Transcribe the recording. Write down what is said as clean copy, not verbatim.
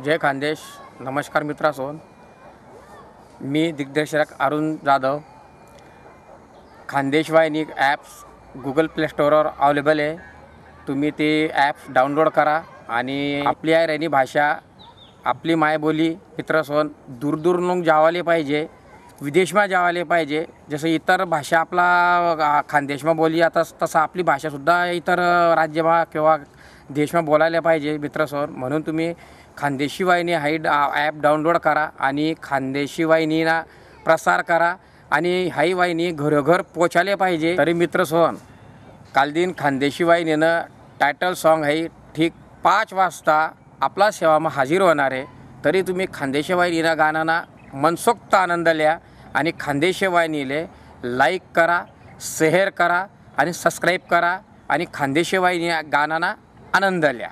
जय खानदेश. नमस्कार मित्रांनो, मी दिग्दर्शक अरुण जाधव. खानदेश वाहिनी ॲप्स गुगल प्ले स्टोरवर अवेलेबल आहे. तुम्ही ते ॲप्स डाउनलोड करा आणि आपली राहिनी भाषा, आपली मायबोली मित्रांनो दूर जावाले पाहिजे, विदेशमा जावाले पाहिजे. जसं इतर भाषा आपला खानदेशमा बोली आता तसं आपली भाषासुद्धा इतर राज्यमा किंवा देशमा बोलायला पाहिजे मित्रांनो. म्हणून तुम्ही खानदेशी वाहिनी ॲप डाउनलोड करा आणि खानदेशी वाहिनीना प्रसार करा आणि हाई वाहिनी घरोघर पोचायला पाहिजे. तरी मित्रांनो, काल दिन खानदेशी वाहिनीनं टायटल सॉन्ग आहे ठीक 5 वाजता आपला सेवामा हाजीर होणार आहे. तरी तुम्ही खानदेशी वाहिनीना गाणाना मनसोक्त आनंद लिया आणि खानदेशी वाहिनीले लाईक करा, शेअर करा आणि सबस्क्राईब करा आणि खानदेशी वाहिनी गाणाना आनंद लिया.